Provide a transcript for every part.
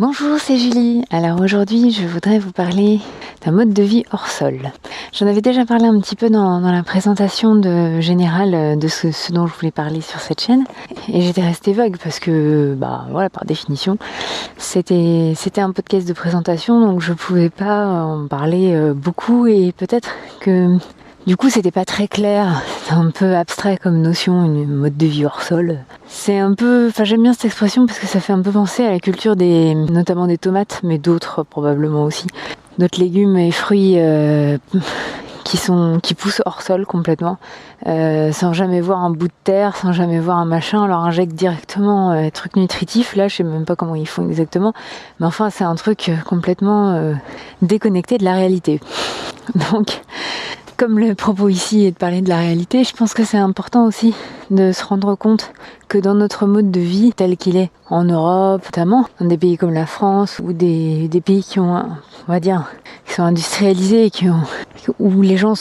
Bonjour, c'est Julie. Alors aujourd'hui, je voudrais vous parler d'un mode de vie hors sol. J'en avais déjà parlé un petit peu dans la présentation générale de ce dont je voulais parler sur cette chaîne. Et j'étais restée vague parce que, par définition, c'était un podcast de présentation, donc je pouvais pas en parler beaucoup et peut-être que du coup, c'était pas très clair, c'était un peu abstrait comme notion, une mode de vie hors sol. C'est un peu, j'aime bien cette expression parce que ça fait un peu penser à la culture notamment des tomates, mais d'autres probablement aussi. D'autres légumes et fruits qui poussent hors sol complètement, sans jamais voir un bout de terre, sans jamais voir un machin, on leur injecte directement un truc nutritif. Là, je sais même pas comment ils font exactement, mais enfin, c'est un truc complètement déconnecté de la réalité. Donc, comme le propos ici est de parler de la réalité, je pense que c'est important aussi de se rendre compte que dans notre mode de vie tel qu'il est en Europe, notamment dans des pays comme la France ou des pays qui ont, on va dire, qui sont industrialisés, où les gens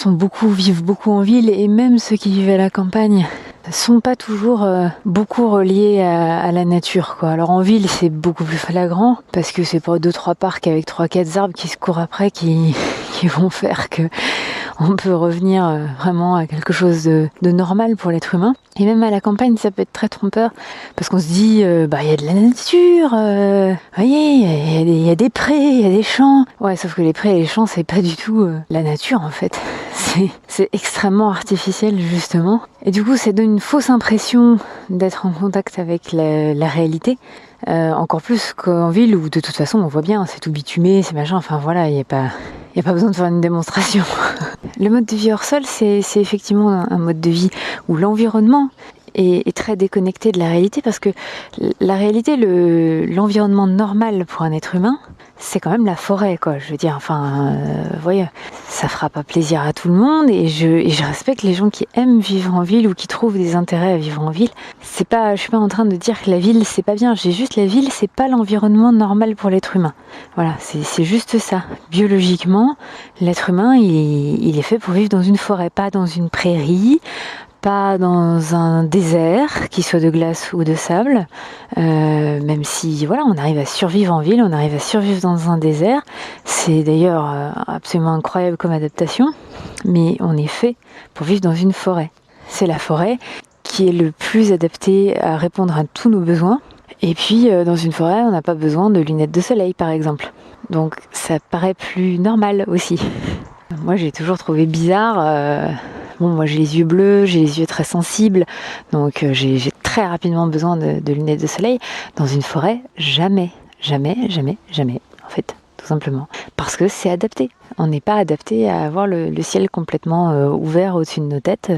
vivent beaucoup en ville, et même ceux qui vivent à la campagne sont pas toujours beaucoup reliés à la nature, quoi. Alors en ville, c'est beaucoup plus flagrant parce que c'est pas 2-3 parcs avec 3-4 arbres qui se courent après qui vont faire que on peut revenir vraiment à quelque chose de normal pour l'être humain. Et même à la campagne, ça peut être très trompeur parce qu'on se dit, y a de la nature, voyez, il y a des prés, il y a des champs. Ouais, sauf que les prés et les champs, c'est pas du tout la nature en fait. C'est extrêmement artificiel justement. Et du coup, ça donne une fausse impression d'être en contact avec la réalité. Encore plus qu'en ville où de toute façon on voit bien, c'est tout bitumé, c'est machin, enfin voilà, il n'y a pas besoin de faire une démonstration. Le mode de vie hors sol, c'est effectivement un mode de vie où l'environnement est très déconnecté de la réalité, parce que la réalité, l'environnement normal pour un être humain, c'est quand même la forêt, quoi. Je veux dire, vous voyez, ça fera pas plaisir à tout le monde, et je respecte les gens qui aiment vivre en ville ou qui trouvent des intérêts à vivre en ville. Je suis pas en train de dire que la ville c'est pas bien. J'ai juste, la ville c'est pas l'environnement normal pour l'être humain. Voilà, c'est juste ça. Biologiquement, l'être humain il est fait pour vivre dans une forêt, pas dans une prairie, pas dans un désert qui soit de glace ou de sable, même si on arrive à survivre en ville, on arrive à survivre dans un désert. C'est d'ailleurs absolument incroyable comme adaptation, mais on est fait pour vivre dans une forêt. C'est la forêt qui est le plus adaptée à répondre à tous nos besoins. Et puis dans une forêt, on n'a pas besoin de lunettes de soleil par exemple. Donc ça paraît plus normal aussi. Moi j'ai toujours trouvé bizarre. Moi j'ai les yeux bleus, j'ai les yeux très sensibles, donc j'ai très rapidement besoin de lunettes de soleil. Dans une forêt, jamais, en fait, tout simplement. Parce que c'est adapté. On n'est pas adapté à avoir le ciel complètement ouvert au-dessus de nos têtes.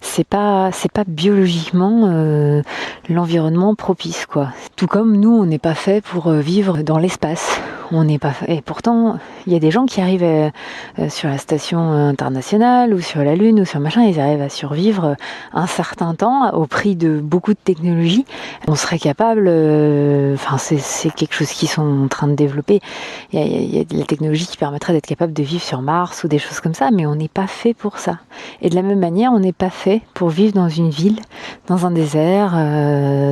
C'est pas biologiquement l'environnement propice, quoi. Tout comme nous, on n'est pas fait pour vivre dans l'espace. On n'est pas fait. Et pourtant, il y a des gens qui arrivent sur la station internationale ou sur la Lune ou sur machin, ils arrivent à survivre un certain temps au prix de beaucoup de technologies. On serait capable, c'est quelque chose qu'ils sont en train de développer. Il y a de la technologie qui permettrait d'être capable de vivre sur Mars ou des choses comme ça, mais on n'est pas fait pour ça. Et de la même manière, on n'est pas fait pour vivre dans une ville, dans un désert,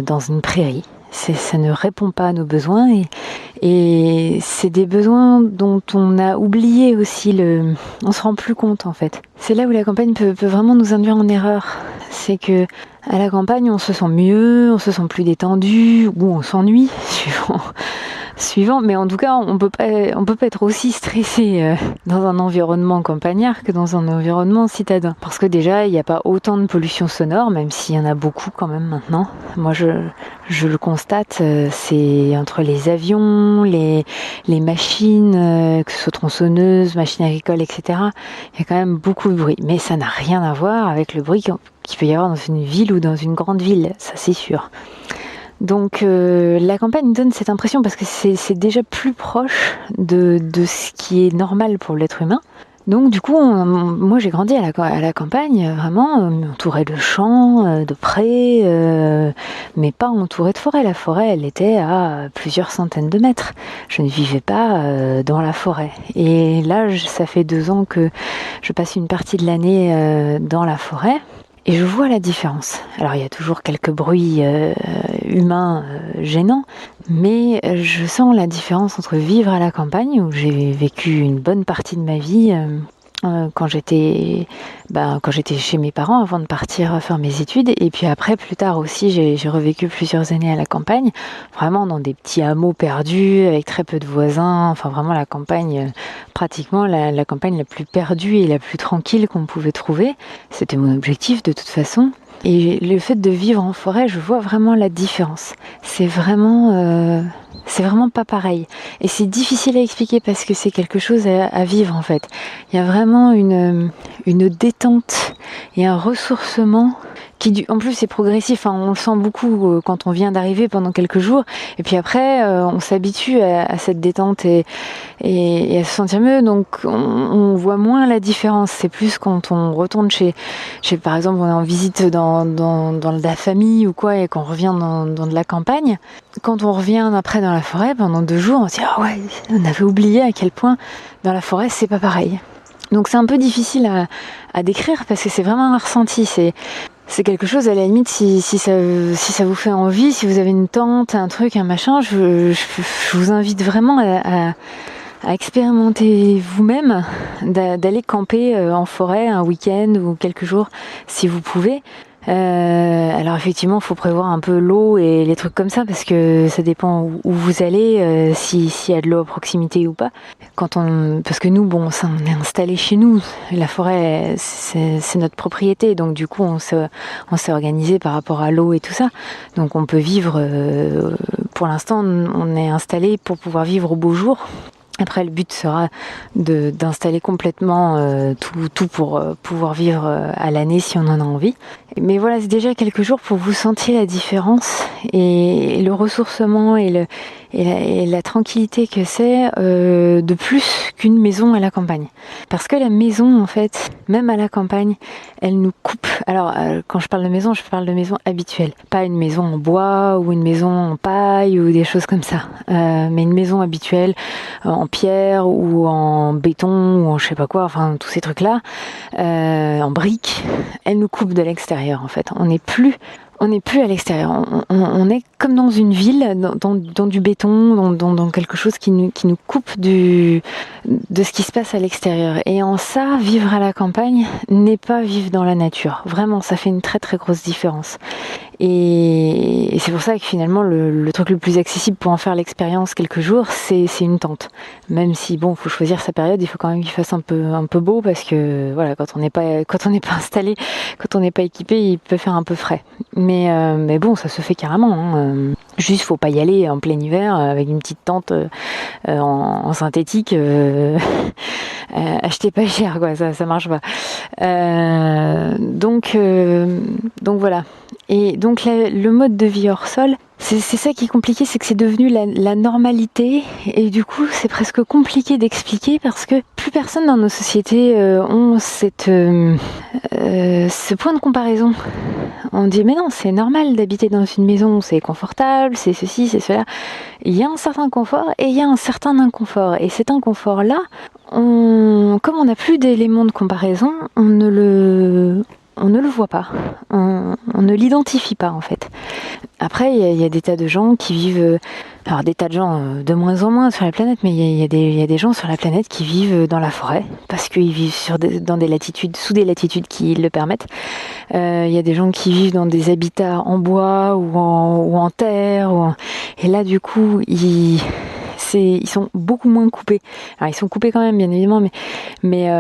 dans une prairie. Ça ne répond pas à nos besoins, et c'est des besoins dont on a oublié aussi on se rend plus compte en fait. C'est là où la campagne peut vraiment nous induire en erreur. C'est que à la campagne, on se sent mieux, on se sent plus détendu, ou on s'ennuie, suivant, mais en tout cas on peut pas être aussi stressé dans un environnement campagnard que dans un environnement citadin, parce que déjà il n'y a pas autant de pollution sonore, même s'il y en a beaucoup quand même maintenant. Moi je le constate, c'est entre les avions, les machines, que ce soit tronçonneuses, machines agricoles, etc. Il y a quand même beaucoup de bruit, mais ça n'a rien à voir avec le bruit qu'il peut y avoir dans une ville ou dans une grande ville, ça c'est sûr. Donc la campagne donne cette impression parce que c'est déjà plus proche de ce qui est normal pour l'être humain. Donc du coup, moi j'ai grandi à la campagne, vraiment entourée de champs, de prés, mais pas entourée de forêt. La forêt, elle était à plusieurs centaines de mètres. Je ne vivais pas dans la forêt. Et là, ça fait 2 ans que je passe une partie de l'année dans la forêt. Et je vois la différence. Alors il y a toujours quelques bruits humains gênants, mais je sens la différence entre vivre à la campagne, où j'ai vécu une bonne partie de ma vie quand j'étais chez mes parents avant de partir faire mes études, et puis après plus tard aussi j'ai revécu plusieurs années à la campagne, vraiment dans des petits hameaux perdus avec très peu de voisins, enfin vraiment la campagne, pratiquement la campagne la plus perdue et la plus tranquille qu'on pouvait trouver. C'était mon objectif de toute façon. Et le fait de vivre en forêt, je vois vraiment la différence. C'est vraiment pas pareil. Et c'est difficile à expliquer parce que c'est quelque chose à vivre en fait. Il y a vraiment une détente et un ressourcement qui, en plus, c'est progressif. Hein. On le sent beaucoup quand on vient d'arriver pendant quelques jours. Et puis après, on s'habitue à cette détente et à se sentir mieux. Donc, on voit moins la différence. C'est plus quand on retourne par exemple, on est en visite dans la famille ou quoi, et qu'on revient dans de la campagne. Quand on revient après dans la forêt, pendant 2 jours, on se dit « Ah ouais, on avait oublié à quel point dans la forêt, c'est pas pareil ». Donc c'est un peu difficile à décrire parce que c'est vraiment un ressenti. C'est quelque chose, à la limite, si ça vous fait envie, si vous avez une tente, un truc, un machin, je vous invite vraiment à expérimenter vous-même, d'aller camper en forêt un week-end ou quelques jours si vous pouvez. Alors effectivement, il faut prévoir un peu l'eau et les trucs comme ça parce que ça dépend où vous allez, s'il y a de l'eau à proximité ou pas. Parce que nous, bon, ça, on est installé chez nous. La forêt, c'est notre propriété, donc du coup, on s'est organisé par rapport à l'eau et tout ça. Donc on peut vivre. Pour l'instant, on est installé pour pouvoir vivre au beau jour. Après, le but sera d'installer complètement tout pour pouvoir vivre à l'année si on en a envie. Mais voilà, c'est déjà quelques jours pour vous sentir la différence et le ressourcement et la tranquillité que c'est de plus qu'une maison à la campagne. Parce que la maison, en fait, même à la campagne, elle nous coupe. Alors, quand je parle de maison, je parle de maison habituelle. Pas une maison en bois ou une maison en paille ou des choses comme ça. Mais une maison habituelle en pierre ou en béton ou en je sais pas quoi, enfin tous ces trucs-là, en briques, elle nous coupe de l'extérieur en fait. On n'est plus à l'extérieur. On est comme dans une ville, dans du béton, dans quelque chose qui nous coupe de ce qui se passe à l'extérieur. Et en ça, vivre à la campagne n'est pas vivre dans la nature. Vraiment, ça fait une très très grosse différence. Et c'est pour ça que finalement, le truc le plus accessible pour en faire l'expérience quelques jours, c'est une tente. Même si bon, faut choisir sa période, il faut quand même qu'il fasse un peu beau parce que voilà, quand on n'est pas installé, quand on n'est pas équipé, il peut faire un peu frais. Mais bon, ça se fait carrément. Hein. Juste, faut pas y aller en plein hiver avec une petite tente en synthétique. Achetez pas cher, quoi. Ça marche pas. Donc voilà. Et donc le mode de vie hors sol, c'est ça qui est compliqué, c'est que c'est devenu la normalité et du coup c'est presque compliqué d'expliquer parce que plus personne dans nos sociétés ont ce point de comparaison. On dit mais non, c'est normal d'habiter dans une maison, c'est confortable, c'est ceci, c'est cela. Il y a un certain confort et il y a un certain inconfort. Et cet inconfort-là, comme on n'a plus d'éléments de comparaison, on ne le voit pas, on ne l'identifie pas en fait. Après, il y a des tas de gens qui vivent, alors des tas de gens de moins en moins sur la planète, mais il y a des gens sur la planète qui vivent dans la forêt parce qu'ils vivent dans des latitudes, sous des latitudes qui le permettent. Il y a des gens qui vivent dans des habitats en bois ou en terre, et là du coup ils sont beaucoup moins coupés. Alors ils sont coupés quand même bien évidemment, mais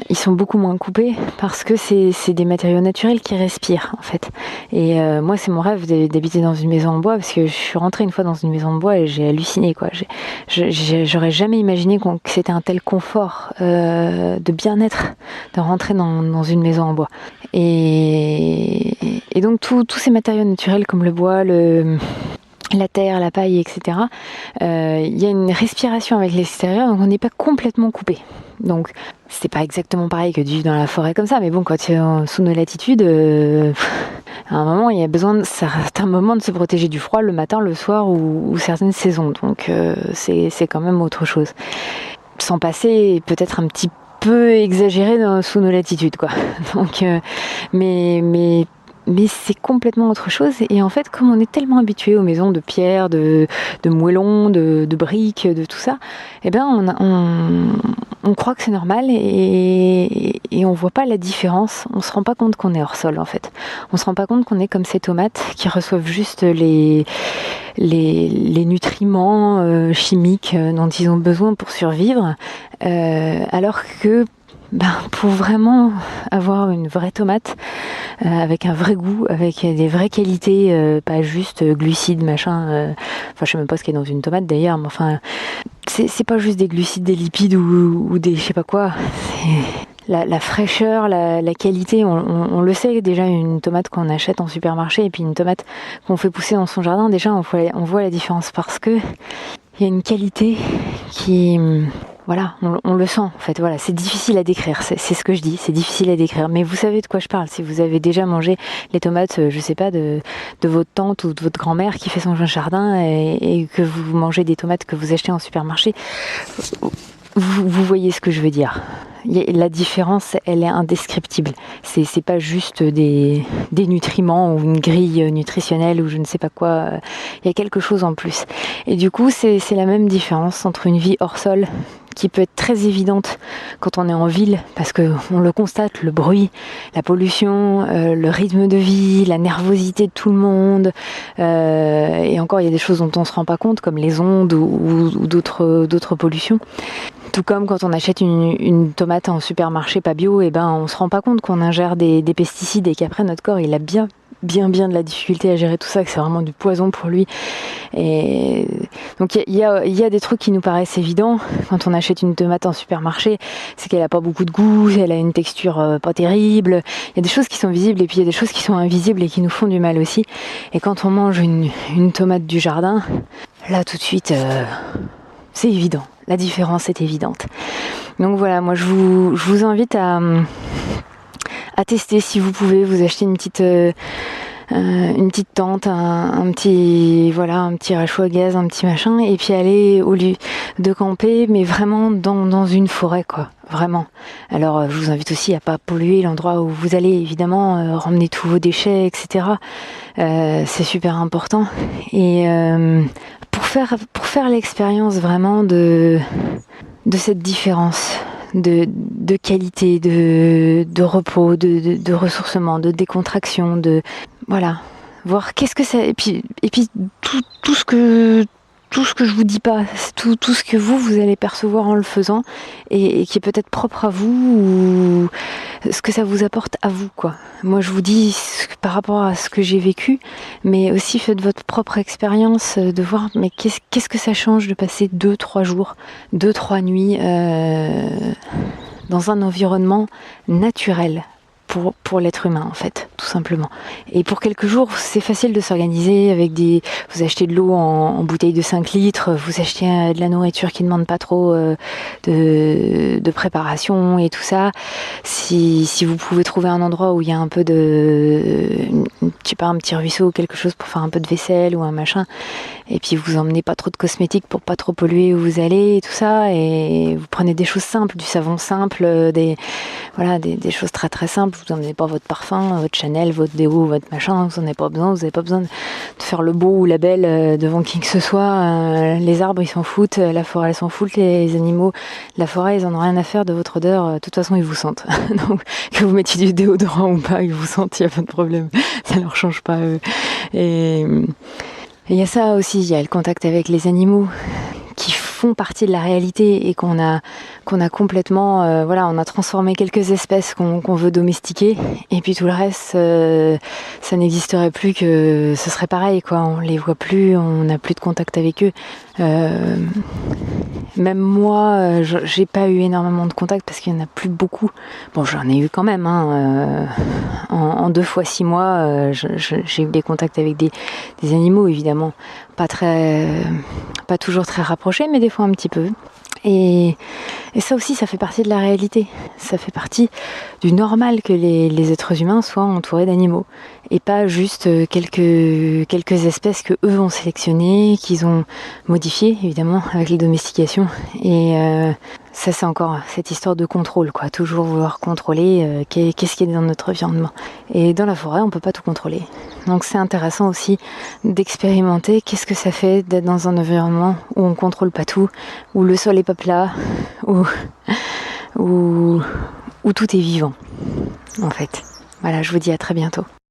ils sont beaucoup moins coupés parce que c'est des matériaux naturels qui respirent en fait. Et moi c'est mon rêve d'habiter dans une maison en bois parce que je suis rentrée une fois dans une maison en bois et j'ai halluciné quoi. J'aurais jamais imaginé que c'était un tel confort de bien-être de rentrer dans une maison en bois. Et donc tous ces matériaux naturels comme le bois, la terre, la paille, etc. Il y a une respiration avec l'extérieur, donc on n'est pas complètement coupé. Donc c'est pas exactement pareil que de vivre dans la forêt comme ça, mais bon, quand tu es sous nos latitudes, à un moment il y a besoin de certains moments de se protéger du froid, le matin, le soir ou certaines saisons. Donc c'est quand même autre chose. Sans passer peut-être un petit peu exagéré sous nos latitudes, quoi. Donc, mais c'est complètement autre chose. Et en fait, comme on est tellement habitué aux maisons de pierre, de moellons, de briques, de tout ça, eh ben on croit que c'est normal et on voit pas la différence. On se rend pas compte qu'on est hors sol, en fait. On se rend pas compte qu'on est comme ces tomates qui reçoivent juste les nutriments chimiques dont ils ont besoin pour survivre, alors que pour vraiment avoir une vraie tomate avec un vrai goût, avec des vraies qualités, pas juste glucides, machin. Enfin, je sais même pas ce qu'il y a dans une tomate d'ailleurs, mais enfin, c'est pas juste des glucides, des lipides ou des je sais pas quoi. La fraîcheur, la qualité, on le sait déjà, une tomate qu'on achète en supermarché et puis une tomate qu'on fait pousser dans son jardin, déjà on voit la différence parce que il y a une qualité qui... Voilà, on le sent en fait, voilà, c'est difficile à décrire, c'est ce que je dis, c'est difficile à décrire, mais vous savez de quoi je parle, si vous avez déjà mangé les tomates, je sais pas, de votre tante ou de votre grand-mère qui fait son jardin et que vous mangez des tomates que vous achetez en supermarché, vous voyez ce que je veux dire. La différence, elle est indescriptible. C'est pas juste des nutriments ou une grille nutritionnelle ou je ne sais pas quoi. Il y a quelque chose en plus. Et du coup, c'est la même différence entre une vie hors sol qui peut être très évidente quand on est en ville parce que on le constate, le bruit, la pollution, le rythme de vie, la nervosité de tout le monde. Et encore, il y a des choses dont on se rend pas compte comme les ondes ou d'autres pollutions. Tout comme quand on achète une tomate en supermarché pas bio, et on se rend pas compte qu'on ingère des pesticides et qu'après notre corps il a bien de la difficulté à gérer tout ça, que c'est vraiment du poison pour lui. Et donc il y a des trucs qui nous paraissent évidents quand on achète une tomate en supermarché, c'est qu'elle a pas beaucoup de goût, elle a une texture pas terrible. Il y a des choses qui sont visibles et puis il y a des choses qui sont invisibles et qui nous font du mal aussi. Et quand on mange une tomate du jardin, là tout de suite c'est évident. La différence est évidente. Donc voilà, moi je vous invite à tester si vous pouvez, vous acheter une petite tente, un petit rachou à gaz, un petit machin, et puis aller au lieu de camper, mais vraiment dans une forêt, quoi. Vraiment. Alors je vous invite aussi à pas polluer l'endroit où vous allez, évidemment, ramener tous vos déchets, etc. C'est super important. Et pour faire l'expérience vraiment de cette différence de qualité, de repos, de ressourcement, de décontraction, voilà, voir qu'est-ce que c'est, et puis tout ce que je vous dis pas, tout ce que vous allez percevoir en le faisant et qui est peut-être propre à vous ou ce que ça vous apporte à vous, quoi. Moi je vous dis par rapport à ce que j'ai vécu, mais aussi faites votre propre expérience de voir mais qu'est-ce que ça change de passer 2-3 jours, 2-3 nuits dans un environnement naturel. Pour l'être humain en fait, tout simplement. Et pour quelques jours, c'est facile de s'organiser avec vous achetez de l'eau en bouteille de 5 litres, vous achetez de la nourriture qui ne demande pas trop de préparation et tout ça. Si vous pouvez trouver un endroit où il y a un peu un petit ruisseau ou quelque chose pour faire un peu de vaisselle ou un machin, et puis vous emmenez pas trop de cosmétiques pour pas trop polluer où vous allez et tout ça, et vous prenez des choses simples, du savon simple, des choses très très simples. Vous n'emmenez pas votre parfum, votre Chanel, votre déo, votre machin, vous n'en avez pas besoin, vous n'avez pas besoin de faire le beau ou la belle devant qui que ce soit. Les arbres ils s'en foutent, la forêt elle s'en fout, les animaux de la forêt ils en ont rien à faire de votre odeur, de toute façon ils vous sentent. Donc que vous mettiez du déodorant ou pas, ils vous sentent, il n'y a pas de problème, ça leur change pas eux. Et il y a ça aussi, il y a le contact avec les animaux qui font partie de la réalité et qu'on a complètement, on a transformé quelques espèces qu'on veut domestiquer et puis tout le reste, ça n'existerait plus, que ce serait pareil, quoi. On les voit plus, on n'a plus de contact avec eux. Même moi, j'ai pas eu énormément de contact parce qu'il y en a plus beaucoup. Bon, j'en ai eu quand même, en 2 fois 6 mois, j'ai eu des contacts avec des animaux, évidemment, pas toujours très rapprochés, mais des fois un petit peu. Et Et ça aussi, ça fait partie de la réalité. Ça fait partie du normal que les êtres humains soient entourés d'animaux. Et pas juste quelques espèces que eux ont sélectionnées, qu'ils ont modifiées, évidemment, avec les domestications. Et ça, c'est encore cette histoire de contrôle, quoi. Toujours vouloir contrôler qu'est-ce qui est dans notre environnement. Et dans la forêt, on peut pas tout contrôler. Donc c'est intéressant aussi d'expérimenter qu'est-ce que ça fait d'être dans un environnement où on contrôle pas tout, où le sol est pas plat, où tout est vivant, en fait. Voilà, je vous dis à très bientôt.